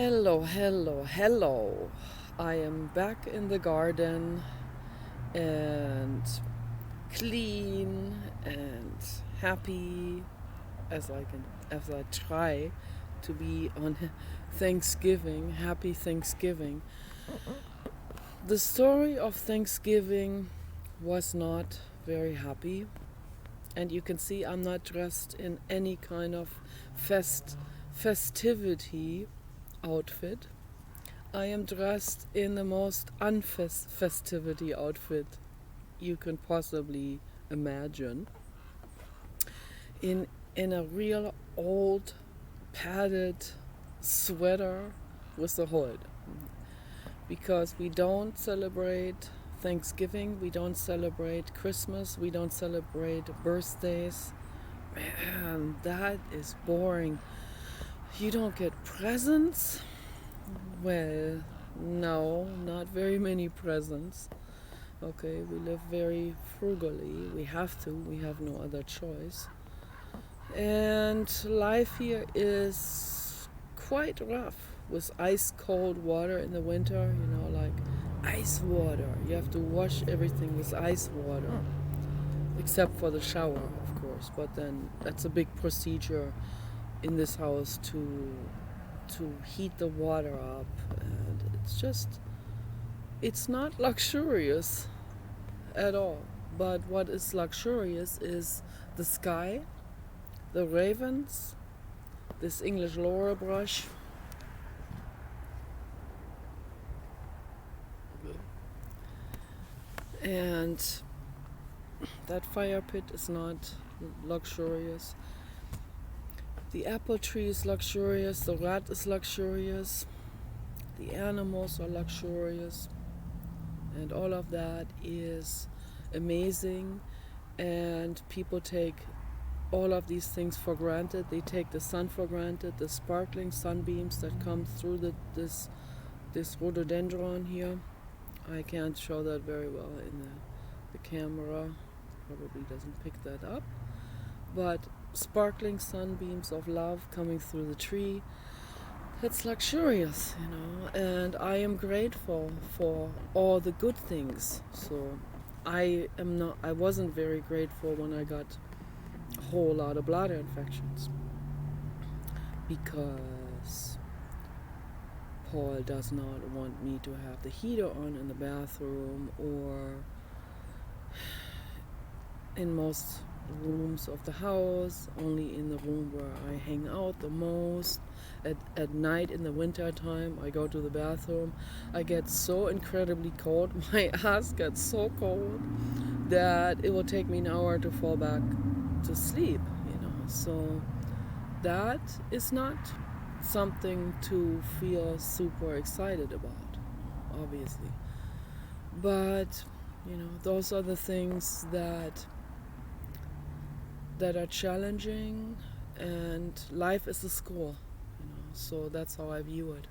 Hello, hello, hello. I am back in the garden and clean and happy as I try to be on Thanksgiving. Happy Thanksgiving. The story of Thanksgiving was not very happy, and you can see I'm not dressed in any kind of festivity outfit. I am dressed in the most unfestivity outfit you can possibly imagine. In a real old padded sweater with a hood. Because we don't celebrate Thanksgiving, we don't celebrate Christmas, we don't celebrate birthdays. Man, that is boring. You don't get presents? Well, no, not very many presents. Okay, we live very frugally. We have to, we have no other choice. And life here is quite rough with ice cold water in the winter, like ice water. You have to wash everything with ice water, except for the shower, of course. But then that's a big procedure in this house to heat the water up, and it's not luxurious at all. But what is luxurious is the sky, the ravens, this English laurel brush, and that fire pit is not luxurious. The apple tree is luxurious, the rat is luxurious, the animals are luxurious, and all of that is amazing. And people take all of these things for granted. They take the sun for granted, the sparkling sunbeams that come through this rhododendron here. I can't show that very well in the camera, probably doesn't pick that up, but sparkling sunbeams of love coming through the tree, it's luxurious, and I am grateful for all the good things. So I wasn't very grateful when I got a whole lot of bladder infections, because Paul does not want me to have the heater on in the bathroom or in most rooms of the house, only in the room where I hang out the most. At night in the winter time, I go to the bathroom. I get so incredibly cold, my ass gets so cold that it will take me an hour to fall back to sleep, So that is not something to feel super excited about, obviously. But, those are the things that are challenging, and life is a school, so that's how I view it.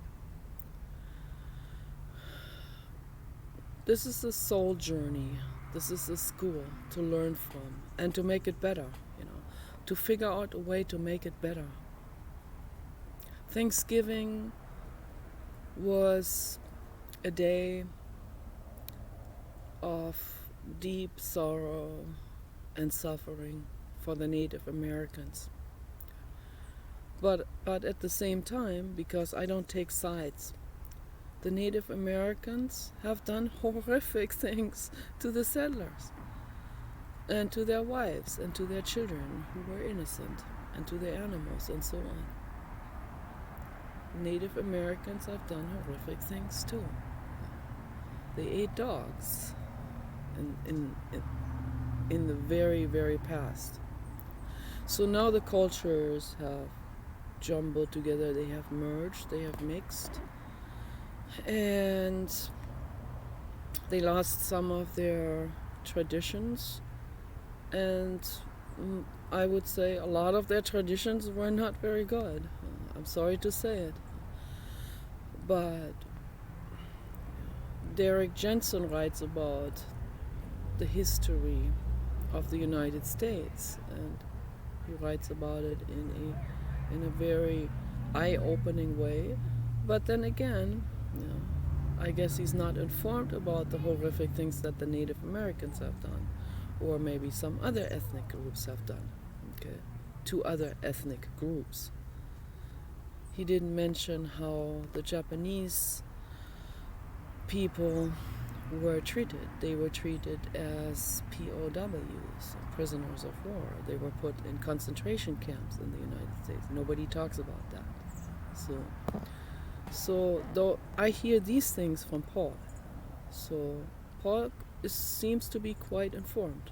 This is a soul journey. This is a school to learn from and to make it better, to figure out a way to make it better. Thanksgiving was a day of deep sorrow and suffering for the Native Americans. But at the same time, because I don't take sides, the Native Americans have done horrific things to the settlers and to their wives and to their children who were innocent and to their animals and so on. Native Americans have done horrific things too. They ate dogs in the very, very past. So now the cultures have jumbled together, they have merged, they have mixed, and they lost some of their traditions, and I would say a lot of their traditions were not very good. I'm sorry to say it. But Derrick Jensen writes about the history of the United States, and he writes about it in a very eye-opening way, But then again, you know, I guess he's not informed about the horrific things that the Native Americans have done, or maybe some other ethnic groups have done, okay, to other ethnic groups. He didn't mention how the Japanese people were treated. They were treated as POWs, prisoners of war. They were put in concentration camps in the United States. Nobody talks about that. So though I hear these things from Paul, so Paul seems to be quite informed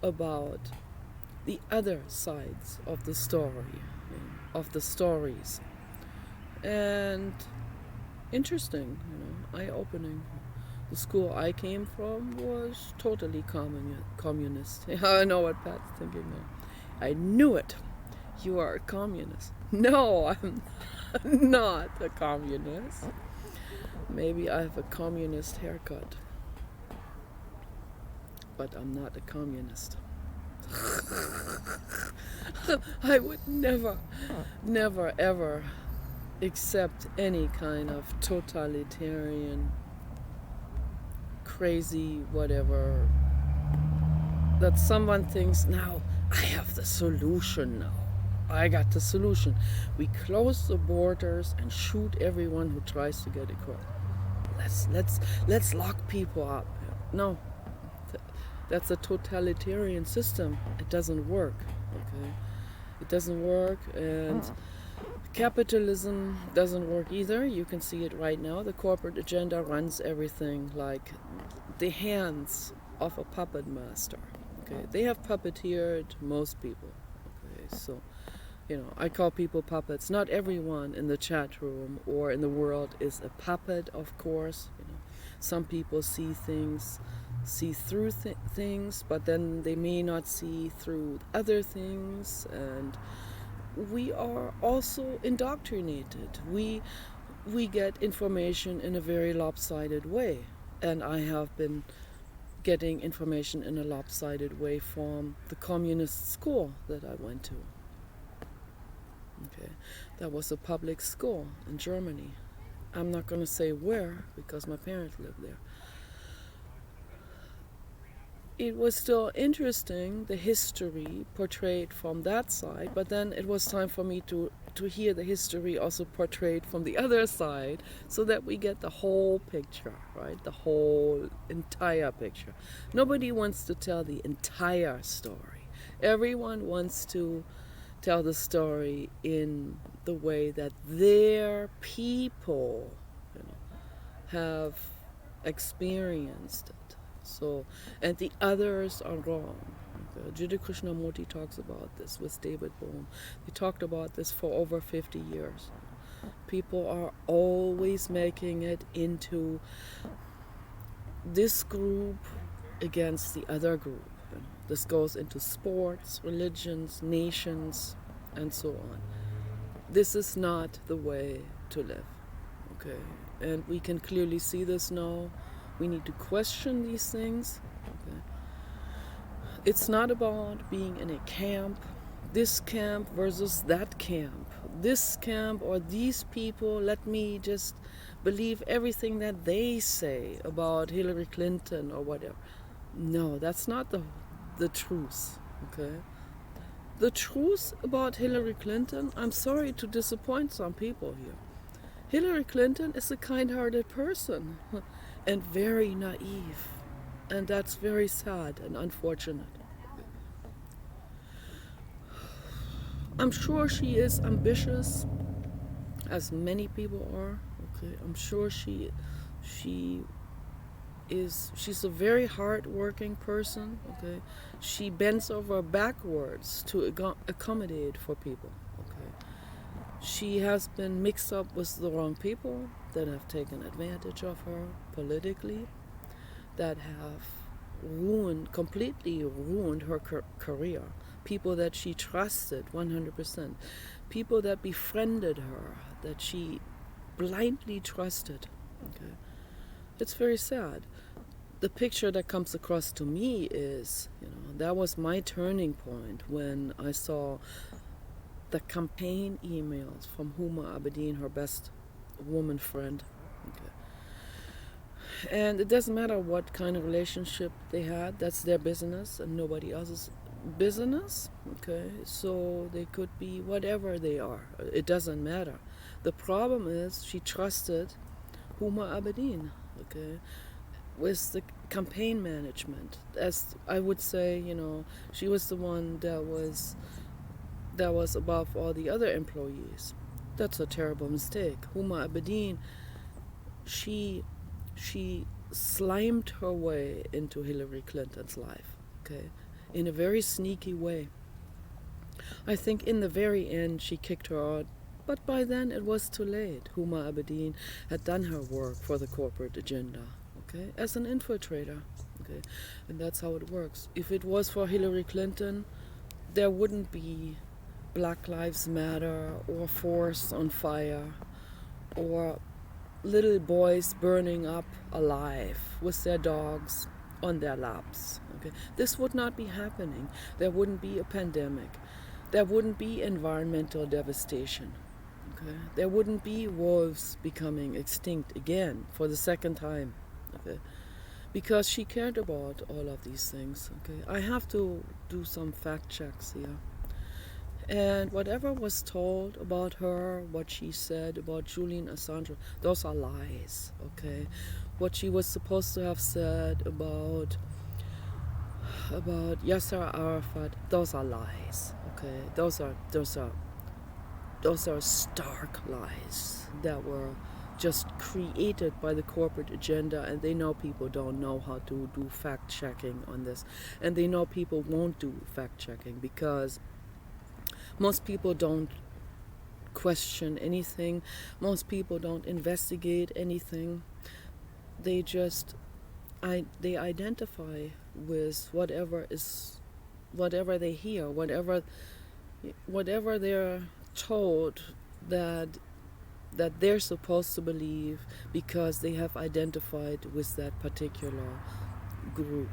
about the other sides of the story, of the stories, and interesting, eye-opening. The school I came from was totally communist. I know what Pat's thinking now. I knew it. You are a communist. No, I'm not a communist. Maybe I have a communist haircut, but I'm not a communist. I would never, ever accept any kind of totalitarian, crazy, whatever, that someone thinks, now I have the solution now. I got the solution. We close the borders and shoot everyone who tries to get across. Let's lock people up. No, that's a totalitarian system. It doesn't work. Okay, it doesn't work, and capitalism doesn't work either. You can see it right now. The corporate agenda runs everything like the hands of a puppet master. Okay, they have puppeteered most people. Okay, so I call people puppets. Not everyone in the chat room or in the world is a puppet, of course. Some people see through things, but then they may not see through other things, and we are also indoctrinated. We get information in a very lopsided way, and I have been getting information in a lopsided way from the communist school that I went to. Okay, that was a public school in Germany. I'm not going to say where because my parents lived there. It was still interesting, the history portrayed from that side, but then it was time for me to hear the history also portrayed from the other side, so that we get the whole picture, right? The whole entire picture. Nobody wants to tell the entire story. Everyone wants to tell the story in the way that their people have experienced it. So, and the others are wrong. Jiddu Krishnamurti talks about this with David Bohm. They talked about this for over 50 years. People are always making it into this group against the other group. This goes into sports, religions, nations, and so on. This is not the way to live. Okay, and we can clearly see this now. We need to question these things. Okay. It's not about being in a camp, this camp versus that camp, this camp or these people. Let me just believe everything that they say about Hillary Clinton or whatever. No, that's not the truth. Okay. The truth about Hillary Clinton, I'm sorry to disappoint some people here. Hillary Clinton is a kind-hearted person and very naive, and that's very sad and unfortunate. I'm sure she is ambitious, as many people are. Okay, I'm sure she's a very hard-working person. Okay, she bends over backwards to accommodate for people. Okay, she has been mixed up with the wrong people that have taken advantage of her politically, that have completely ruined her career. People that she trusted 100%, people that befriended her, that she blindly trusted. Okay, it's very sad. The picture that comes across to me is, that was my turning point when I saw the campaign emails from Huma Abedin, her best woman friend. Okay. And it doesn't matter what kind of relationship they had, that's their business and nobody else's business. Okay, so they could be whatever they are, it doesn't matter. The problem is she trusted Huma Abedin, okay, with the campaign management. As I would say, she was the one that was above all the other employees. That's a terrible mistake. Huma Abedin, she slimed her way into Hillary Clinton's life, okay, in a very sneaky way. I think in the very end she kicked her out, but by then it was too late. Huma Abedin had done her work for the corporate agenda, okay, as an infiltrator, okay, and that's how it works. If it was for Hillary Clinton, there wouldn't be Black Lives Matter or Forest on Fire or little boys burning up alive with their dogs on their laps. Okay, this would not be happening. There wouldn't be a pandemic. There wouldn't be environmental devastation. Okay, there wouldn't be wolves becoming extinct again for the second time. Okay, because she cared about all of these things. Okay, I have to do some fact checks here. And whatever was told about her, what she said about Julian Assange, those are lies, okay? What she was supposed to have said about Yasser Arafat, those are lies, okay? Those are stark lies that were just created by the corporate agenda, and they know people don't know how to do fact checking on this, and they know people won't do fact checking because most people don't question anything. Most people don't investigate anything. They just they identify with whatever they hear, whatever they're told that they're supposed to believe because they have identified with that particular group.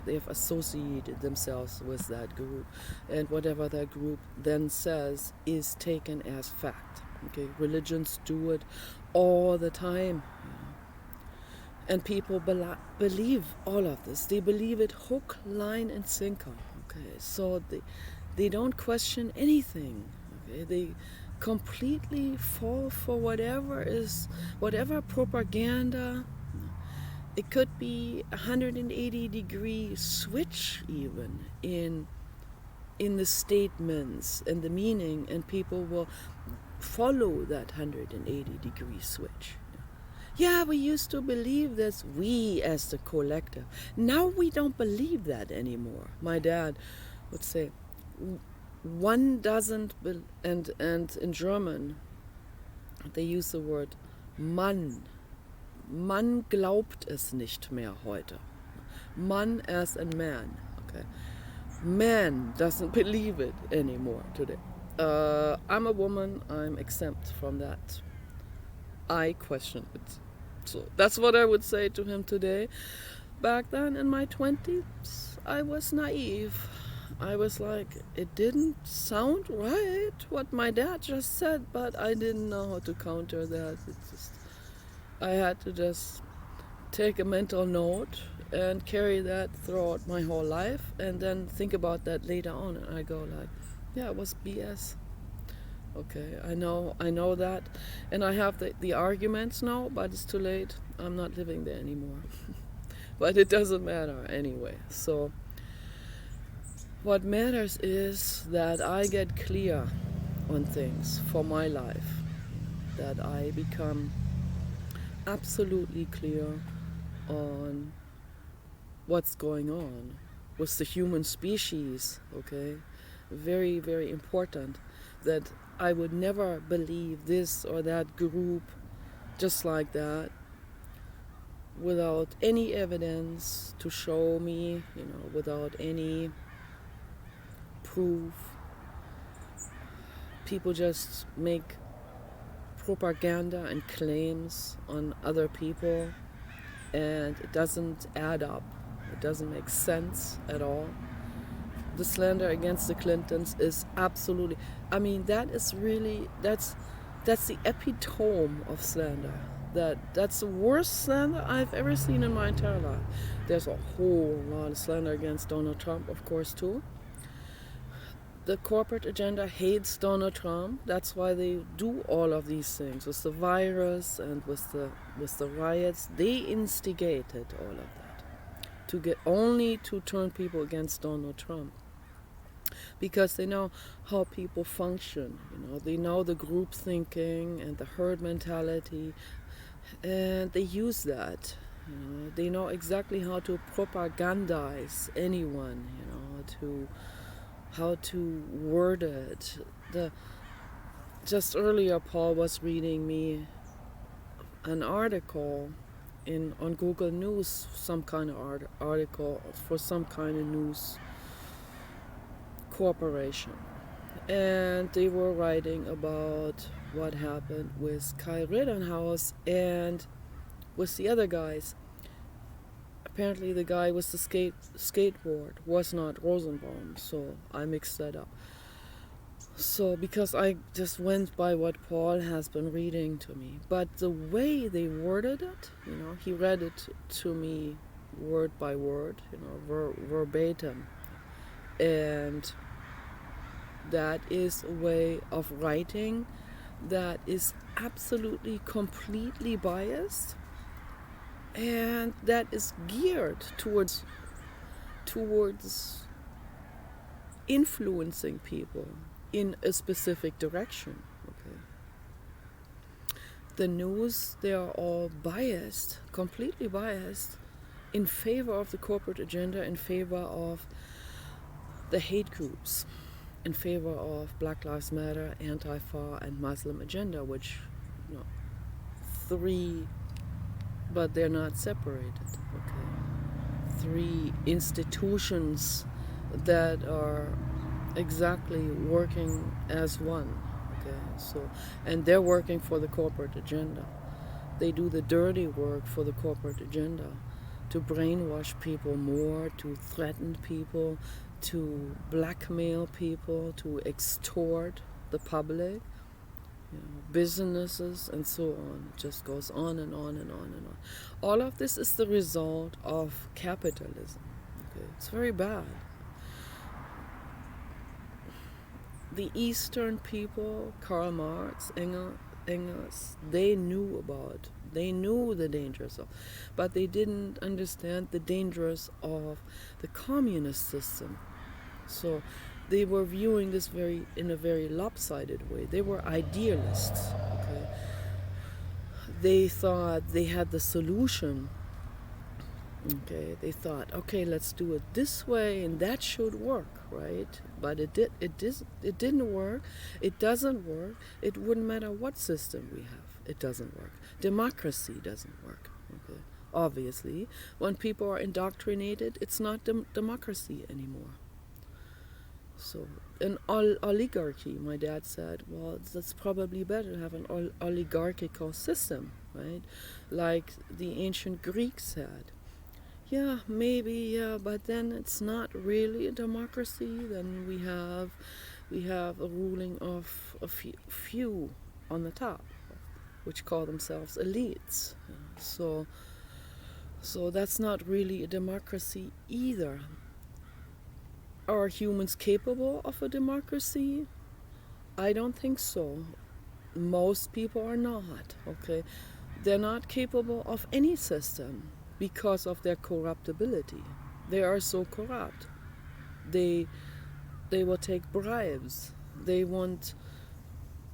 They have associated themselves with that group, and whatever that group then says is taken as fact. Okay, religions do it all the time, and people believe all of this. They believe it hook, line, and sinker. Okay, so they don't question anything. Okay, they completely fall for whatever propaganda. It could be 180-degree switch even in the statements and the meaning, and people will follow that 180-degree switch. Yeah, we used to believe this, we as the collective. Now we don't believe that anymore. My dad would say, one doesn't, and in German they use the word Mann. Man glaubt es nicht mehr heute. Man as in man. Okay. Man doesn't believe it anymore today. I'm a woman, I'm exempt from that. I question it. So that's what I would say to him today. Back then in my 20s, I was naive. I was like, it didn't sound right what my dad just said, but I didn't know how to counter that. I had to just take a mental note and carry that throughout my whole life, and then think about that later on, and I go like, yeah, it was BS. Okay, I know that, and I have the arguments now, but it's too late. I'm not living there anymore. But it doesn't matter anyway. So what matters is that I get clear on things for my life, that I become absolutely clear on what's going on with the human species, okay? Very, very important that I would never believe this or that group just like that without any evidence to show me, without any proof. People just make propaganda and claims on other people, and it doesn't add up. It doesn't make sense at all. The slander against the Clintons is absolutely, that's That's the epitome of slander. That's the worst slander I've ever seen in my entire life. There's a whole lot of slander against Donald Trump, of course, too. The corporate agenda hates Donald Trump. That's why they do all of these things with the virus and with the riots. They instigated all of that to get only to turn people against Donald Trump, because they know how people function. They know the group thinking and the herd mentality, and they use that. They know exactly how to propagandize anyone. How to word it. Just earlier, Paul was reading me an article on Google News, some kind of article for some kind of news corporation, and they were writing about what happened with Kyle Rittenhouse and with the other guys. Apparently the guy with the skateboard was not Rosenbaum, so I mixed that up. So, because I just went by what Paul has been reading to me. But the way they worded it, he read it to me word by word, verbatim. And that is a way of writing that is absolutely, completely biased. And that is geared towards influencing people in a specific direction. Okay. The news, they are all biased, completely biased, in favor of the corporate agenda, in favor of the hate groups, in favor of Black Lives Matter, Antifa, and Muslim agenda, which, three, but they're not separated. Okay. Three institutions that are exactly working as one. Okay. So, and they're working for the corporate agenda. They do the dirty work for the corporate agenda, to brainwash people more, to threaten people, to blackmail people, to extort the public, businesses, and so on. It just goes on and on and on and on. All of this is the result of capitalism. Okay? It's very bad. The Eastern people, Karl Marx, Engels, they knew the dangers of, but they didn't understand the dangers of the communist system. So they were viewing this in a very lopsided way. They were idealists. Okay? They thought they had the solution. Okay, they thought, okay, let's do it this way, and that should work, right? But it didn't work. It doesn't work. It wouldn't matter what system we have. It doesn't work. Democracy doesn't work. Okay, obviously, when people are indoctrinated, it's not democracy anymore. So, an oligarchy, my dad said, well, that's probably better to have an oligarchical system, right? Like the ancient Greeks had. Yeah, maybe, yeah, but then it's not really a democracy. Then we have a ruling of a few on the top, which call themselves elites. So that's not really a democracy either. Are humans capable of a democracy? I don't think so. Most people are not, okay? They're not capable of any system because of their corruptibility. They are so corrupt. They will take bribes. They want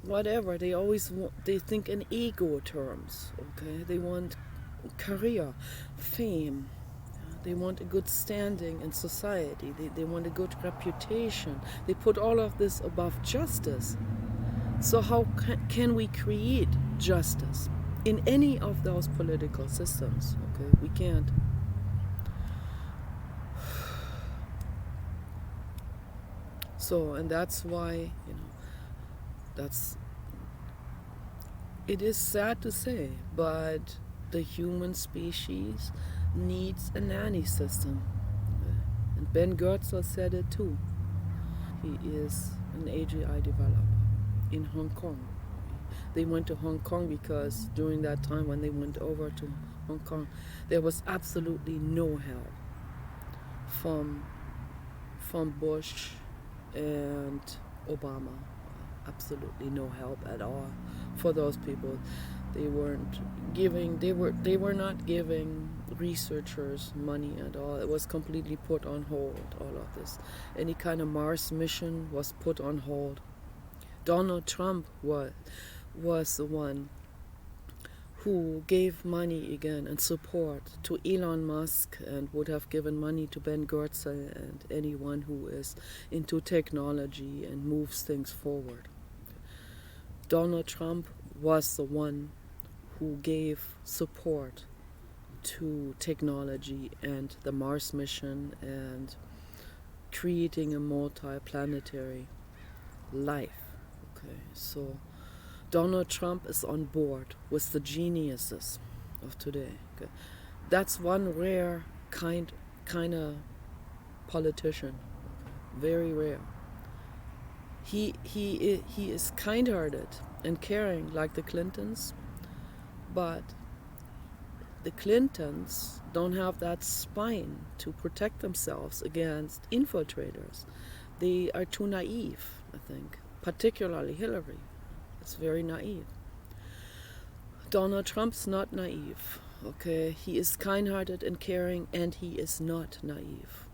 whatever. They think in ego terms, okay? They want career, fame. They want a good standing in society. They want a good reputation. They put all of this above justice. So how can we create justice in any of those political systems? Okay, we can't. So, and that's why, it is sad to say, but the human species needs a nanny system. And Ben Goertzel said it too. He is an AGI developer in Hong Kong. they went to Hong Kong, because during that time when they went over to Hong Kong, there was absolutely no help from Bush and Obama. Absolutely no help at all for those people. They weren't giving. They were not giving researchers money at all. It was completely put on hold. All of this, any kind of Mars mission was put on hold. Donald Trump was the one who gave money again and support to Elon Musk, and would have given money to Ben Goertzel and anyone who is into technology and moves things forward. Donald Trump was the one who gave support to technology and the Mars mission and creating a multi-planetary life. Okay, so Donald Trump is on board with the geniuses of today. Okay. That's one rare kind of politician. Very rare. He is kind-hearted and caring like the Clintons, but the Clintons don't have that spine to protect themselves against infiltrators. They are too naive, I think, particularly Hillary. It's very naive. Donald Trump's not naive, okay? He is kind-hearted and caring, and he is not naive.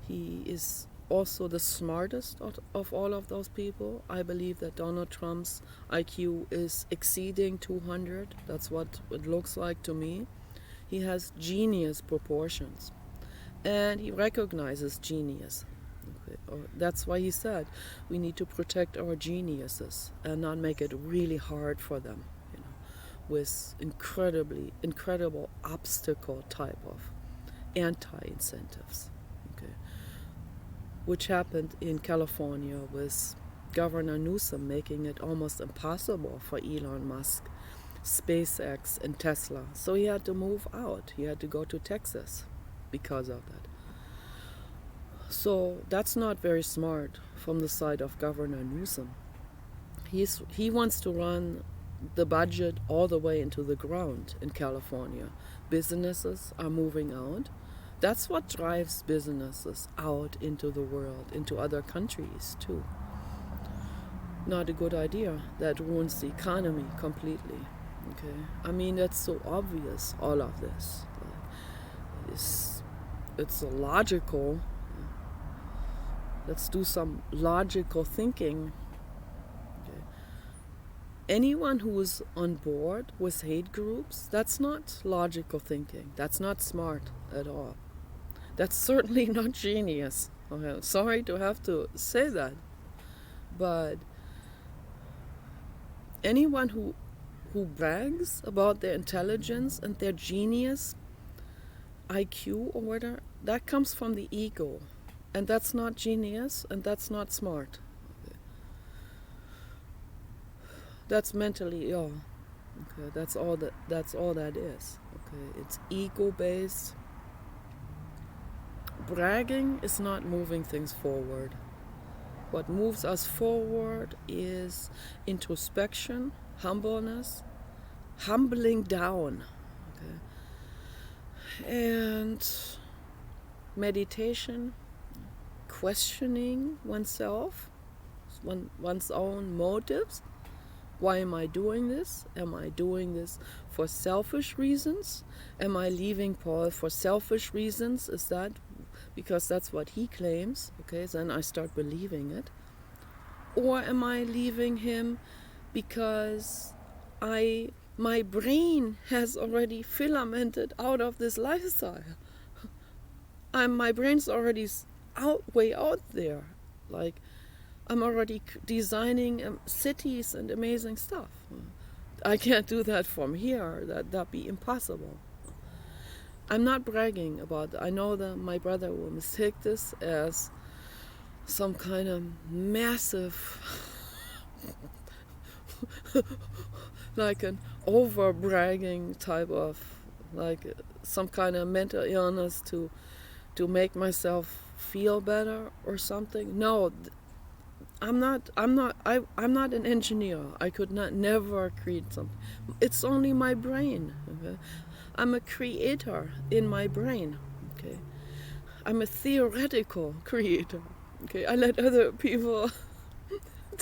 He is also the smartest of all of those people. I believe that Donald Trump's IQ is exceeding 200. That's what it looks like to me. He has genius proportions, and he recognizes genius. That's why he said we need to protect our geniuses and not make it really hard for them, with incredible obstacle type of anti-incentives, okay, which happened in California with Governor Newsom making it almost impossible for Elon Musk, SpaceX, and Tesla. So he had to move out. He had to go to Texas because of that. So that's not very smart from the side of Governor Newsom. He wants to run the budget all the way into the ground in California. Businesses are moving out. That's what drives businesses out into the world, into other countries too. Not a good idea. That ruins the economy completely. Okay, I mean, that's so obvious, all of this. It's logical. Let's do some logical thinking. Okay. Anyone who is on board with hate groups, that's not logical thinking. That's not smart at all. That's certainly not genius. Okay. Sorry to have to say that. But anyone who brags about their intelligence and their genius, IQ or whatever, that comes from the ego. And that's not genius, and that's not smart. Okay. That's mentally ill. Okay, that's all that is. Okay, it's ego-based. Bragging is not moving things forward. What moves us forward is introspection, humbleness, humbling down, okay, and meditation. Questioning oneself, one's own motives. Why am I doing this? Am I doing this for selfish reasons? Am I leaving Paul for selfish reasons? Is that because that's what he claims? Okay, then I start believing it. Or am I leaving him because my brain has already filamented out of this lifestyle? My brain's already way out there. Like, I'm already designing cities and amazing stuff. I can't do that from here. That'd be impossible. I'm not bragging about that. I know that my brother will mistake this as some kind of massive like an over bragging type of, like, some kind of mental illness to make myself feel better or something. No, I'm not an engineer. I could not never create something. It's only my brain. Okay? I'm a creator in my brain. Okay? I'm a theoretical creator. Okay? I let other people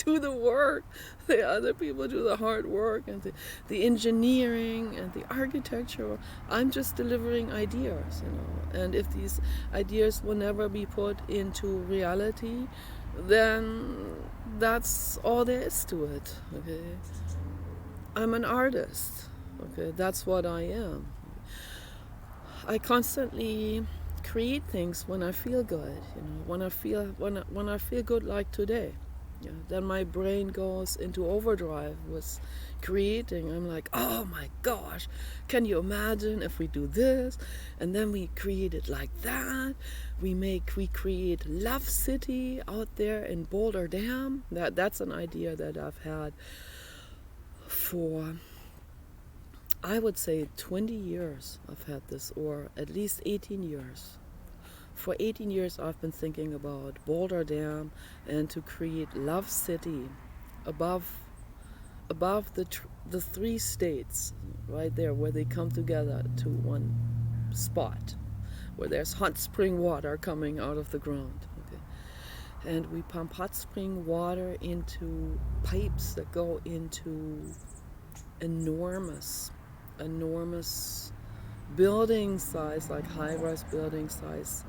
do the work. The other people do the hard work and the engineering and the architecture. I'm just delivering ideas, you know. And if these ideas will never be put into reality, then that's all there is to it. Okay, I'm an artist. Okay, that's what I am. I constantly create things when I feel good. You know, when I feel good, like today. Yeah, then my brain goes into overdrive with creating. I'm like, oh my gosh, can you imagine if we do this? And then we create it like that. We create Love City out there in Boulder Dam. That's an idea that I've had for, I would say, 20 years. I've had this, or at least 18 years. For 18 years I've been thinking about Boulder Dam and to create Love City above the three states, right there where they come together to one spot, where there's hot spring water coming out of the ground. Okay? And we pump hot spring water into pipes that go into enormous building size, like high-rise building size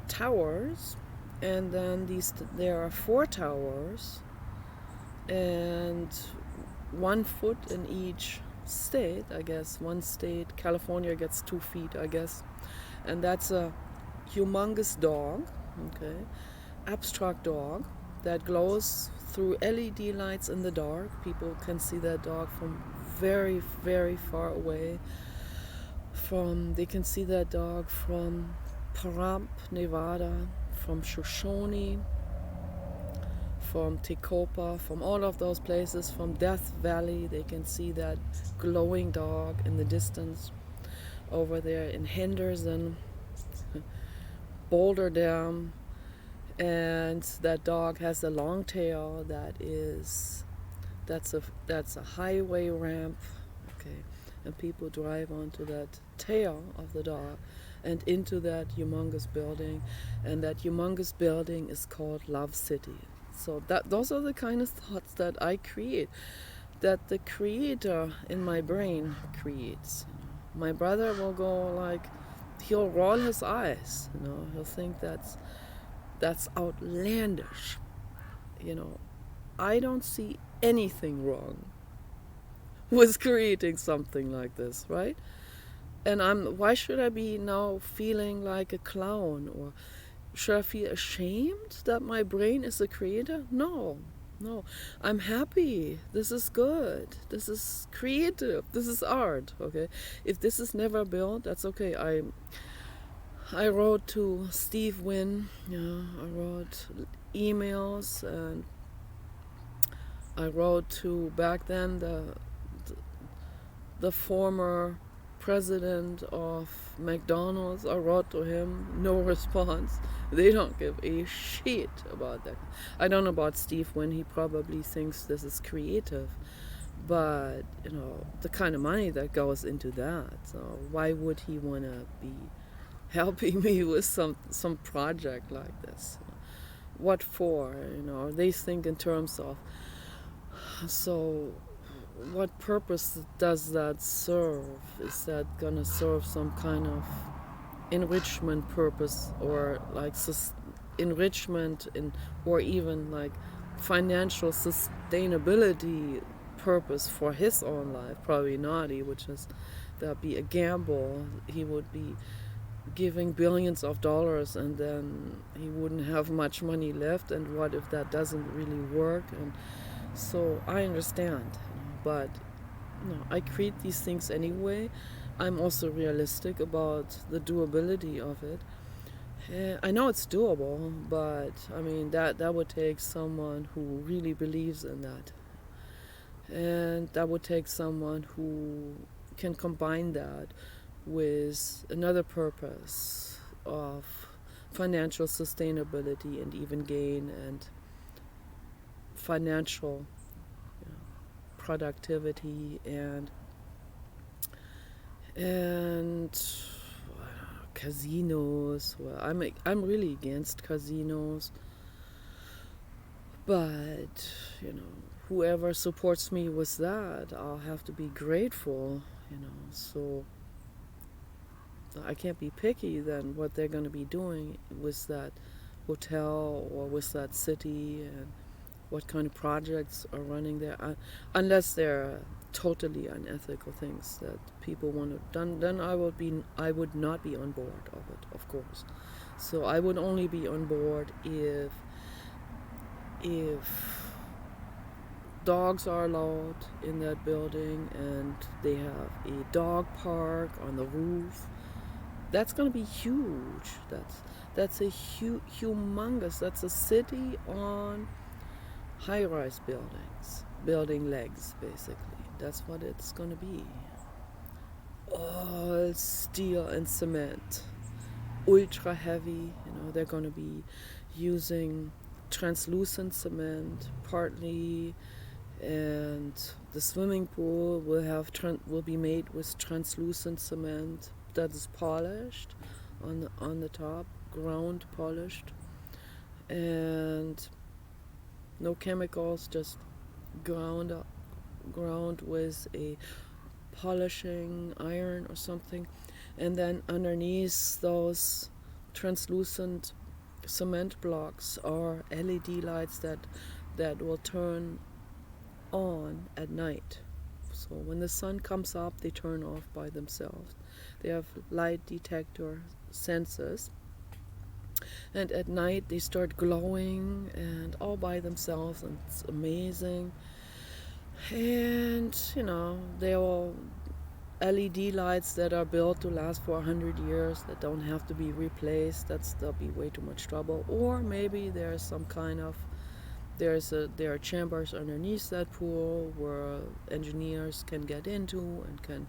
towers. And then there are 4 towers, and 1 foot in each state. I guess one state, California, gets 2 feet, I guess. And that's a humongous dog, okay, abstract dog that glows through LED lights in the dark. People can see that dog from very, very far away. They can see that dog from Pahrump, Nevada, from Shoshone, from Tecopa, from all of those places, from Death Valley. They can see that glowing dog in the distance over there in Henderson, Boulder Dam. And that dog has a long tail that's a highway ramp, okay, and people drive onto that tail of the dog and into that humongous building, and that humongous building is called Love City. So those are the kind of thoughts that I create, that the creator in my brain creates. My brother will go like, he'll roll his eyes, you know, he'll think that's outlandish. You know, I don't see anything wrong with creating something like this, right? And why should I be now feeling like a clown, or should I feel ashamed that my brain is a creator? No. I'm happy. This is good. This is creative. This is art, okay? If this is never built, that's okay. I wrote to Steve Wynn, I wrote emails, and I wrote to, back then, the former president of McDonald's. I wrote to him, no response. They don't give a shit about that. I don't know about Steve Wynn, he probably thinks this is creative, but you know, the kind of money that goes into that, so why would he want to be helping me with some project like this? What for? You know, they think in terms of, so what purpose does that serve? Is that gonna serve some kind of enrichment purpose, or like enrichment or even like financial sustainability purpose for his own life? Probably not. That'd be a gamble. He would be giving billions of dollars, and then he wouldn't have much money left, and what if that doesn't really work? And so I understand, but no, I create these things anyway. I'm also realistic about the doability of it. I know it's doable, but I mean that would take someone who really believes in that, and that would take someone who can combine that with another purpose of financial sustainability and even gain, and financial, you know, productivity and casinos. Well, I'm really against casinos, but you know, whoever supports me with that, I'll have to be grateful. You know, so I can't be picky then what they're going to be doing with that hotel or with that city and what kind of projects are running there, unless they're totally unethical things that people want to done. Then I would not be on board of it, of course. So I would only be on board if dogs are allowed in that building and they have a dog park on the roof. That's going to be huge. That's a humongous. That's a city on high-rise buildings, building legs, basically. That's what it's going to be. All steel and cement, ultra heavy. You know, they're going to be using translucent cement partly, and the swimming pool will be made with translucent cement that is polished on the top, ground polished, and no chemicals, just ground with a polishing iron or something, and then underneath those translucent cement blocks are LED lights that will turn on at night. So when the sun comes up, they turn off by themselves. They have light detector sensors, and at night they start glowing and all by themselves, and it's amazing. And you know, they're all LED lights that are built to last for 100 years, that don't have to be replaced. That'll be way too much trouble. Or maybe there's some kind of there are chambers underneath that pool where engineers can get into and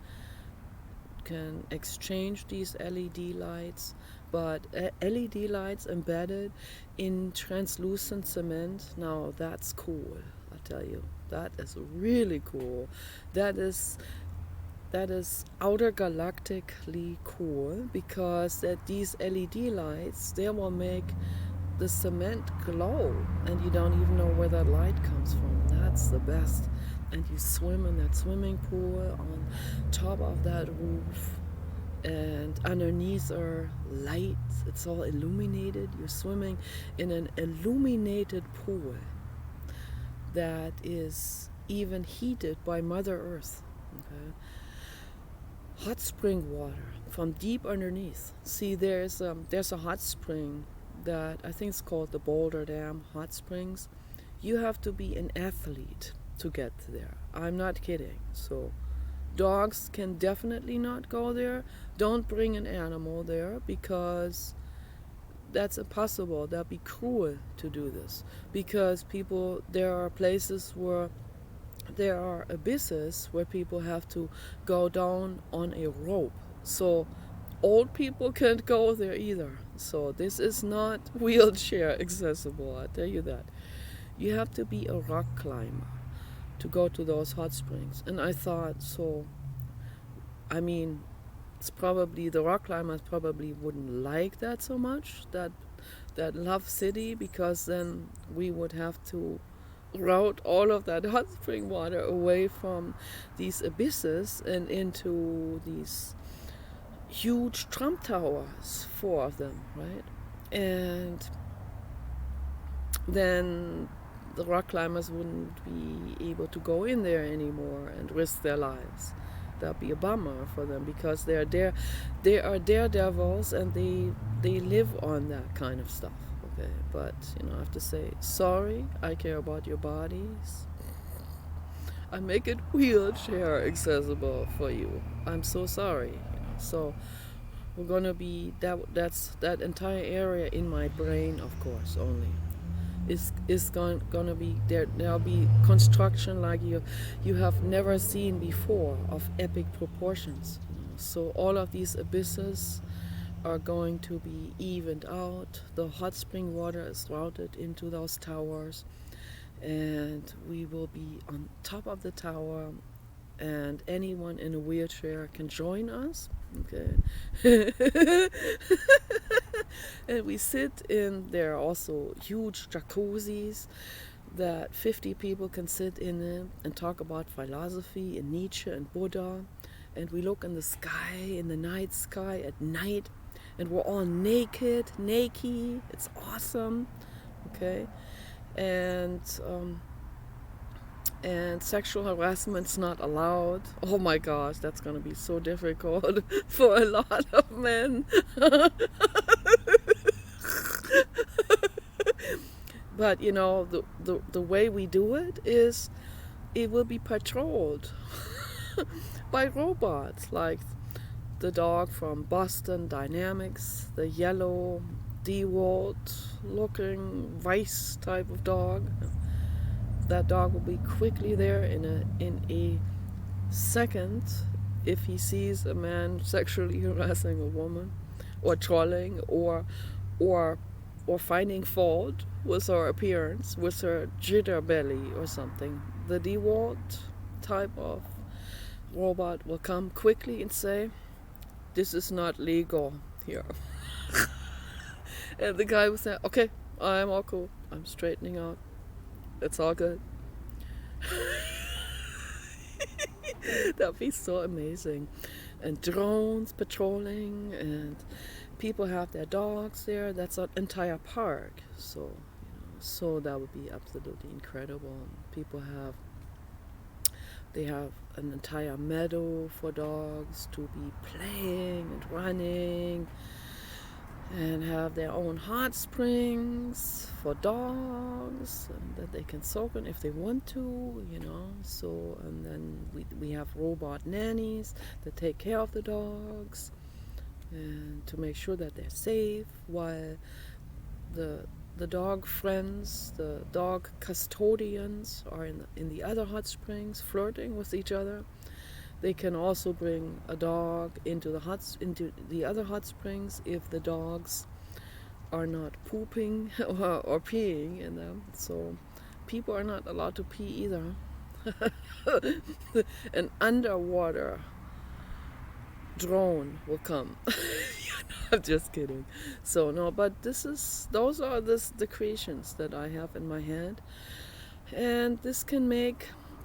can exchange these LED lights. But LED lights embedded in translucent cement, now that's cool, I tell you. That is really cool. That is outer galactically cool, because these LED lights, they will make the cement glow, and you don't even know where that light comes from. That's the best. And you swim in that swimming pool on top of that roof, and underneath are lights. It's all illuminated. You're swimming in an illuminated pool that is even heated by Mother Earth. Okay? Hot spring water from deep underneath. See, there's a hot spring that I think it's called the Boulder Dam Hot Springs. You have to be an athlete to get there. I'm not kidding. So dogs can definitely not go there. Don't bring an animal there, because that's impossible. That'd be cruel to do this, because there are places where there are abysses where people have to go down on a rope. So old people can't go there either. So this is not wheelchair accessible, I tell you that. You have to be a rock climber to go to those hot springs. And I thought, so, I mean, it's probably, the rock climbers probably wouldn't like that so much, that Love City, because then we would have to route all of that hot spring water away from these abysses and into these huge Trump towers, 4 of them, right? And then the rock climbers wouldn't be able to go in there anymore and risk their lives. That'd be a bummer for them, because they are daredevils, and they live on that kind of stuff. Okay, but you know, I have to say sorry. I care about your bodies. I make it wheelchair accessible for you. I'm so sorry. You know, so we're gonna be that's that entire area in my brain, of course, only is gonna be there. There'll be construction like you have never seen before, of epic proportions. You know. So all of these abysses are going to be evened out. The hot spring water is routed into those towers, and we will be on top of the tower, and anyone in a wheelchair can join us. Okay. And we sit in, there are also huge jacuzzis that 50 people can sit in it and talk about philosophy and Nietzsche and Buddha. And we look in the sky, in the night sky at night, and we're all naked. It's awesome. Okay. And sexual harassment's not allowed. Oh my gosh, that's gonna be so difficult for a lot of men. But you know, the way we do it is it will be patrolled by robots, like the dog from Boston Dynamics, the yellow DeWalt looking vice type of dog. That dog will be quickly there in a second if he sees a man sexually harassing a woman, or trolling, or finding fault with her appearance, with her jitter belly or something. The DeWalt type of robot will come quickly and say, "This is not legal here." And the guy will say, "Okay, I'm all cool. I'm straightening out. It's all good." That'd be so amazing. And drones patrolling, and people have their dogs there. That's an entire park. So that would be absolutely incredible. They have an entire meadow for dogs to be playing and running, and have their own hot springs for dogs that they can soak in if they want to, So, and then we have robot nannies that take care of the dogs and to make sure that they're safe, while the dog friends, the dog custodians are in the other hot springs flirting with each other. They can also bring a dog into the other hot springs if the dogs are not pooping or peeing in them. So people are not allowed to pee either. An underwater drone will come. I'm just kidding. So no, but those are the creations that I have in my head, and this can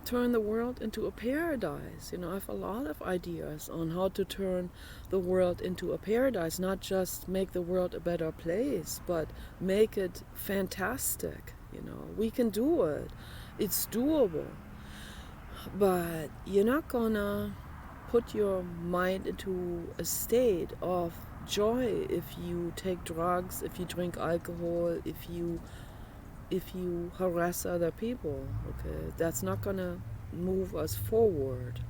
turn the world into a paradise. I have a lot of ideas on how to turn the world into a paradise, not just make the world a better place, but make it fantastic. We can do it. It's doable. But you're not gonna put your mind into a state of joy if you take drugs, if you drink alcohol, if you harass other people. Okay, that's not gonna move us forward.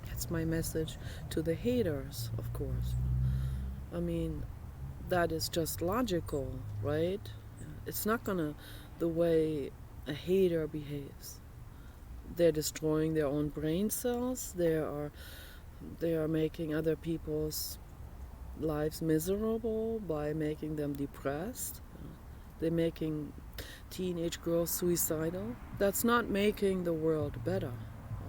That's my message to the haters, of course. I mean, that is just logical, right? It's not gonna the way a hater behaves. They're destroying their own brain cells. They are making other people's lives miserable by making them depressed. They're making teenage girls suicidal. That's not making the world better.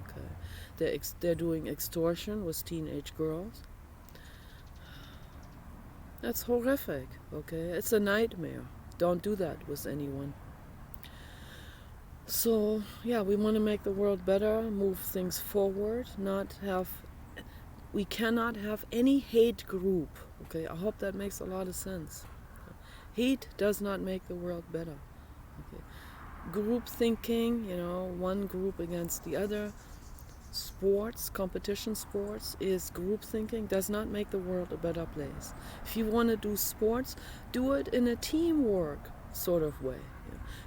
Okay, they're doing extortion with teenage girls. That's horrific. Okay, it's a nightmare. Don't do that with anyone. So yeah, we want to make the world better, move things forward, we cannot have any hate group. Okay, I hope that makes a lot of sense. Hate does not make the world better. Okay. Group thinking, one group against the other. Sports, competition sports is group thinking, does not make the world a better place. If you want to do sports, do it in a teamwork sort of way.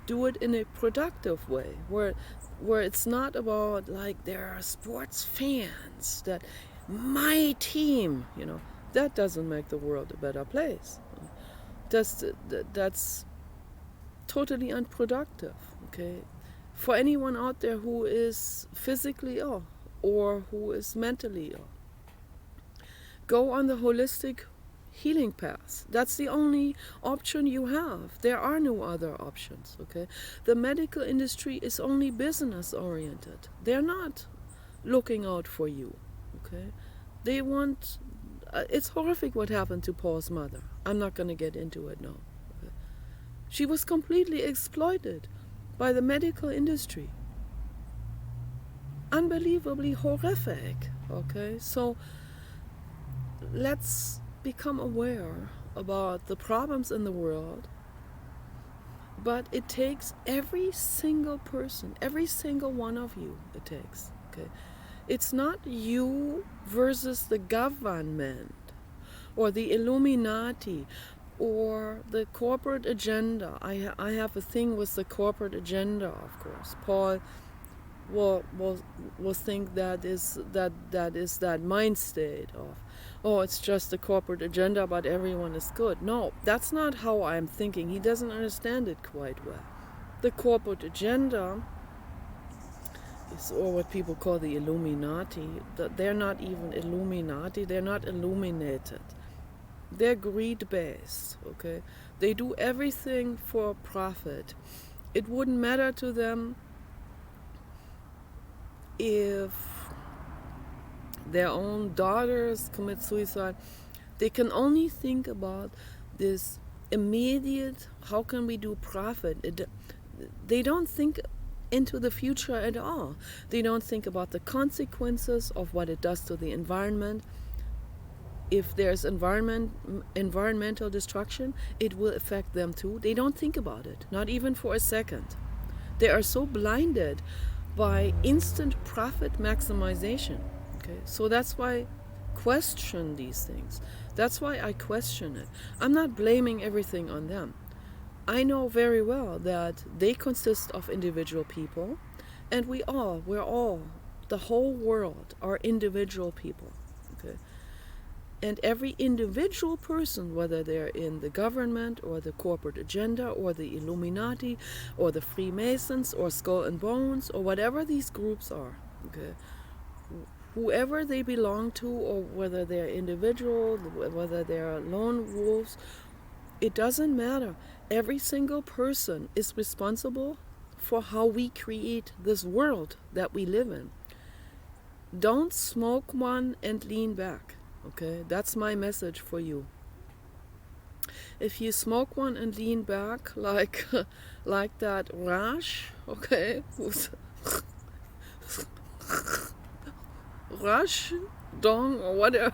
Do it in a productive way, where it's not about like there are sports fans that my team, that doesn't make the world a better place. That's totally unproductive. Okay, for anyone out there who is physically ill or who is mentally ill, go on the holistic healing path. That's the only option you have. There are no other options, okay? The medical industry is only business oriented. They're not looking out for you, okay? They want, it's horrific what happened to Paul's mother. I'm not going to get into it now. Okay? She was completely exploited by the medical industry. Unbelievably horrific, okay? So let's become aware about the problems in the world, but it takes every single person, every single one of you, it takes, okay? It's not you versus the government or the Illuminati or the corporate agenda. I have a thing with the corporate agenda, of course. Paul will think that is that mind state of, oh, it's just the corporate agenda, but everyone is good. No, that's not how I'm thinking. He doesn't understand it quite well. The corporate agenda is, or what people call the Illuminati, they're not even Illuminati, they're not illuminated. They're greed-based, okay? They do everything for profit. It wouldn't matter to them if their own daughters commit suicide. They can only think about this immediate, how can we do profit? They don't think into the future at all. They don't think about the consequences of what it does to the environment. If there's environmental destruction, it will affect them too. They don't think about it, not even for a second. They are so blinded by instant profit maximization. Okay, so that's why question these things. That's why I question it. I'm not blaming everything on them. I know very well that they consist of individual people, and we're all, the whole world are individual people. Okay, and every individual person, whether they're in the government or the corporate agenda or the Illuminati or the Freemasons or Skull and Bones or whatever these groups are, okay, whoever they belong to, or whether they're individual, whether they're lone wolves, it doesn't matter. Every single person is responsible for how we create this world that we live in. Don't smoke one and lean back. Okay, that's my message for you. If you smoke one and lean back like that Rash, okay, Rush Dong or whatever,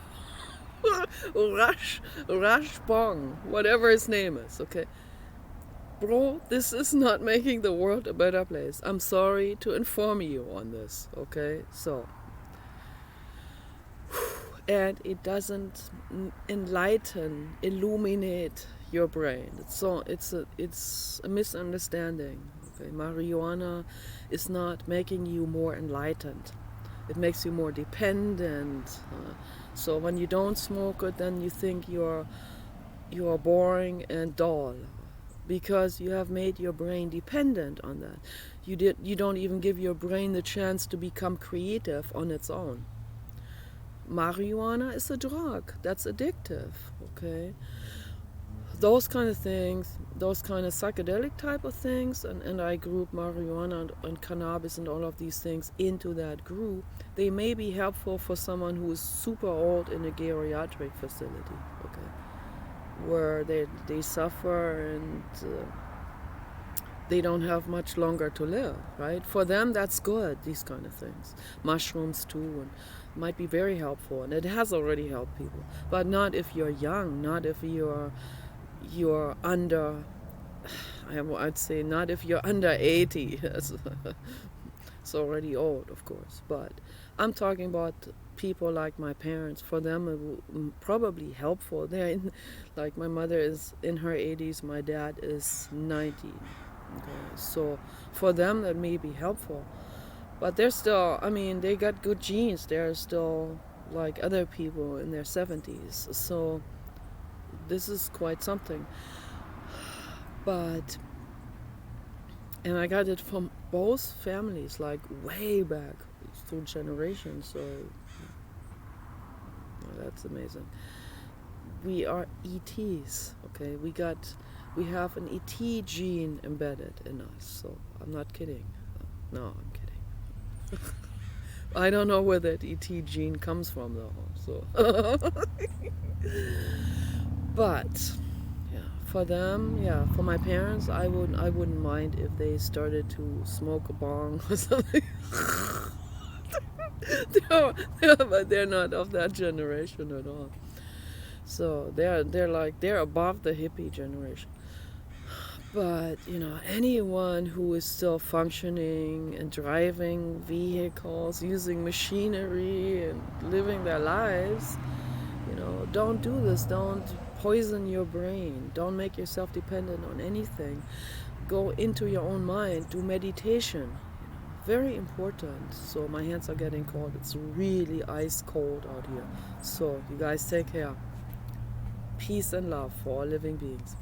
Rush Bong, whatever his name is, okay. Bro, this is not making the world a better place. I'm sorry to inform you on this, okay? So, and it doesn't illuminate your brain. It's a misunderstanding. Okay, marijuana is not making you more enlightened. It makes you more dependent. So when you don't smoke it, then you think you're boring and dull, because you have made your brain dependent on that. You don't even give your brain the chance to become creative on its own. Marijuana is a drug that's addictive, okay? Those kind of things, those kind of psychedelic type of things, and I group marijuana and cannabis and all of these things into that group. They may be helpful for someone who is super old in a geriatric facility, okay, where they suffer and they don't have much longer to live, right? For them, that's good, these kind of things. Mushrooms too, and might be very helpful, and it has already helped people. But not if you're young, not if you're under, I'd say not if you're under 80. It's already old, of course. But I'm talking about people like my parents. For them, it will probably helpful. Like my mother is in her 80s, my dad is 90. Okay, so for them that may be helpful, but they're still, they got good genes. They're still like other people in their 70s, so this is quite something. And I got it from both families, like way back through generations, so that's amazing. we are ETs, okay? We have an ET gene embedded in us, so I'm not kidding. No, I'm kidding. I don't know where that ET gene comes from though, so. But yeah, for them, yeah, for my parents, I wouldn't mind if they started to smoke a bong or something. But they're not of that generation at all. So they're above the hippie generation. But anyone who is still functioning and driving vehicles, using machinery and living their lives, don't do this. Don't poison your brain. Don't make yourself dependent on anything. Go into your own mind. Do meditation. Very important. So my hands are getting cold. It's really ice cold out here. So you guys take care. Peace and love for all living beings.